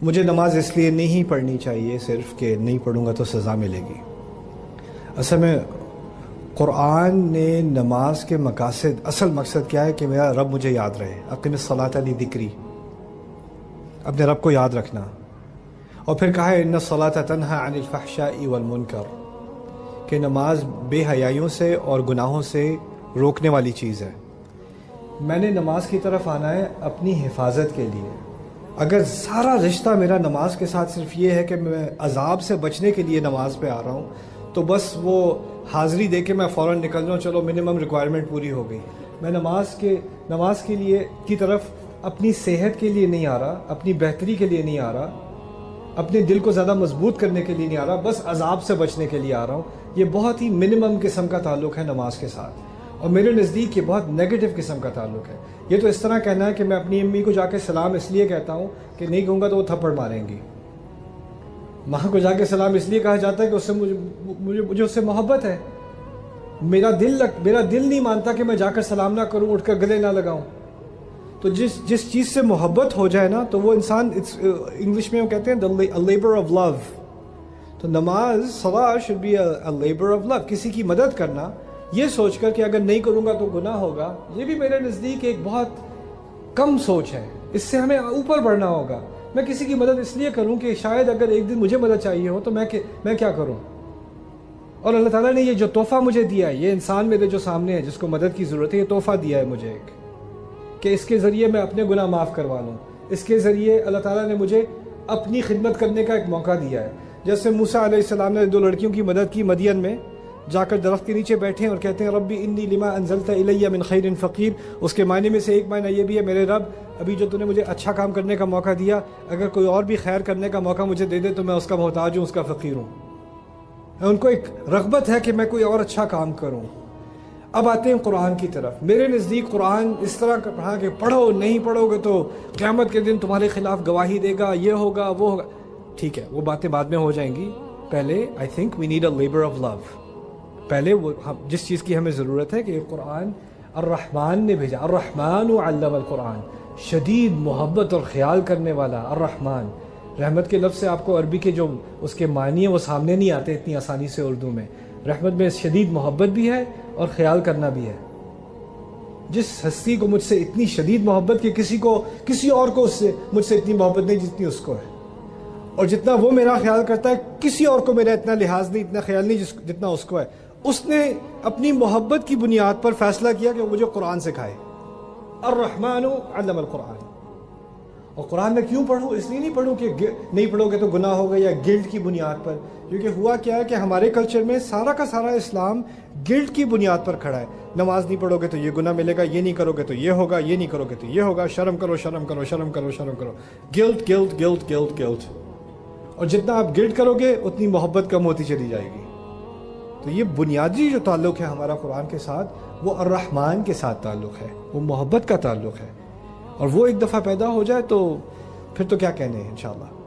مجھے نماز اس لیے نہیں پڑھنی چاہیے صرف کہ نہیں پڑھوں گا تو سزا ملے گی۔ اصل میں قرآن نے نماز کے مقاصد، اصل مقصد کیا ہے کہ میرا رب مجھے یاد رہے، اقم الصلاۃ لذکری، اپنے رب کو یاد رکھنا۔ اور پھر کہا ہے ان الصلاۃ تنہی عن الفحشاء والمنکر، کہ نماز بے حیائیوں سے اور گناہوں سے روکنے والی چیز ہے۔ میں نے نماز کی طرف آنا ہے اپنی حفاظت کے لیے۔ اگر سارا رشتہ میرا نماز کے ساتھ صرف یہ ہے کہ میں عذاب سے بچنے کے لیے نماز پہ آ رہا ہوں، تو بس وہ حاضری دے کے میں فوراً نکل جاؤں، چلو منیمم ریکوائرمنٹ پوری ہو گئی۔ میں نماز کے لیے کی طرف اپنی صحت کے لیے نہیں آ رہا، اپنی بہتری کے لیے نہیں آ رہا، اپنے دل کو زیادہ مضبوط کرنے کے لیے نہیں آ رہا، بس عذاب سے بچنے کے لیے آ رہا ہوں۔ یہ بہت ہی منیمم قسم کا تعلق ہے نماز کے ساتھ، اور میرے نزدیک یہ بہت نیگیٹو قسم کا تعلق ہے۔ یہ تو اس طرح کہنا ہے کہ میں اپنی امی کو جا کے سلام اس لیے کہتا ہوں کہ نہیں کہوں گا تو وہ تھپڑ ماریں گی۔ ماں کو جا کے سلام اس لیے کہا جاتا ہے کہ اس سے مجھے اس سے محبت ہے۔ میرا دل نہیں مانتا کہ میں جا کر سلام نہ کروں، اٹھ کر گلے نہ لگاؤں۔ تو جس چیز سے محبت ہو جائے نا، تو وہ انسان، انگلش میں وہ کہتے ہیں a labor of love۔ تو نماز، صلاح should be a labor of love، کسی کی مدد کرنا، یہ سوچ کر کہ اگر نہیں کروں گا تو گناہ ہوگا، یہ بھی میرے نزدیک ایک بہت کم سوچ ہے۔ اس سے ہمیں اوپر بڑھنا ہوگا۔ میں کسی کی مدد اس لیے کروں کہ شاید اگر ایک دن مجھے مدد چاہیے ہو تو میں کیا کروں؟ اور اللہ تعالیٰ نے یہ جو تحفہ مجھے دیا ہے، یہ انسان میرے جو سامنے ہے جس کو مدد کی ضرورت ہے، یہ تحفہ دیا ہے مجھے ایک، کہ اس کے ذریعے میں اپنے گناہ معاف کروا لوں۔ اس کے ذریعے اللہ تعالیٰ نے مجھے اپنی خدمت کرنے کا ایک موقع دیا ہے۔ جیسے موسیٰ علیہ السلام نے 2 لڑکیوں کی مدد کی، مدین میں جا کر درخت کے نیچے بیٹھے اور کہتے ہیں ربی انی لما انزلت الی من خیر فقیر۔ اس کے معنی میں سے ایک معنی یہ بھی ہے، میرے رب ابھی جو تو نے مجھے اچھا کام کرنے کا موقع دیا، اگر کوئی اور بھی خیر کرنے کا موقع مجھے دے دے تو میں اس کا محتاج ہوں، اس کا فقیر ہوں۔ ان کو ایک رغبت ہے کہ میں کوئی اور اچھا کام کروں۔ اب آتے ہیں قرآن کی طرف۔ میرے نزدیک قرآن اس طرح کا پڑھا کہ پڑھو، نہیں پڑھو گے تو قیامت کے دن تمہارے خلاف گواہی دے گا، یہ ہوگا وہ ہوگا۔ ٹھیک ہے، وہ باتیں بعد میں ہو جائیں گی۔ پہلے I think we need a labour of love. پہلے وہ جس چیز کی ہمیں ضرورت ہے کہ یہ قرآن الرحمن نے بھیجا، الرحمن علم القرآن، شدید محبت اور خیال کرنے والا الرحمن۔ رحمت کے لفظ سے آپ کو عربی کے جو اس کے معنی ہیں وہ سامنے نہیں آتے اتنی آسانی سے اردو میں۔ رحمت میں شدید محبت بھی ہے اور خیال کرنا بھی ہے۔ جس ہستی کو مجھ سے اتنی شدید محبت کہ کسی اور کو مجھ سے اتنی محبت نہیں جتنی اس کو ہے، اور جتنا وہ میرا خیال کرتا ہے کسی اور کو میرا اتنا لحاظ نہیں، اتنا خیال نہیں جتنا اس کو ہے۔ اس نے اپنی محبت کی بنیاد پر فیصلہ کیا کہ وہ مجھے قرآن سکھائے۔ الرحمن علم القرآن۔ اور قرآن میں کیوں پڑھوں؟ اس لیے نہیں پڑھوں کہ نہیں پڑھو گے تو گناہ ہوگا یا گلٹ کی بنیاد پر، کیونکہ ہوا کیا ہے کہ ہمارے کلچر میں سارا کا سارا اسلام گلٹ کی بنیاد پر کھڑا ہے۔ نماز نہیں پڑھو گے تو یہ گناہ ملے گا، یہ نہیں کرو گے تو یہ ہوگا، یہ نہیں کرو گے تو یہ ہوگا، شرم کرو شرم کرو شرم کرو شرم کرو، guilt guilt guilt guilt guilt. اور جتنا آپ گلٹ کرو گے اتنی محبت کم ہوتی چلی جائے گی۔ تو یہ بنیادی جو تعلق ہے ہمارا قرآن کے ساتھ، وہ الرحمن کے ساتھ تعلق ہے، وہ محبت کا تعلق ہے۔ اور وہ ایک دفعہ پیدا ہو جائے تو پھر تو کیا کہنے ہیں انشاءاللہ۔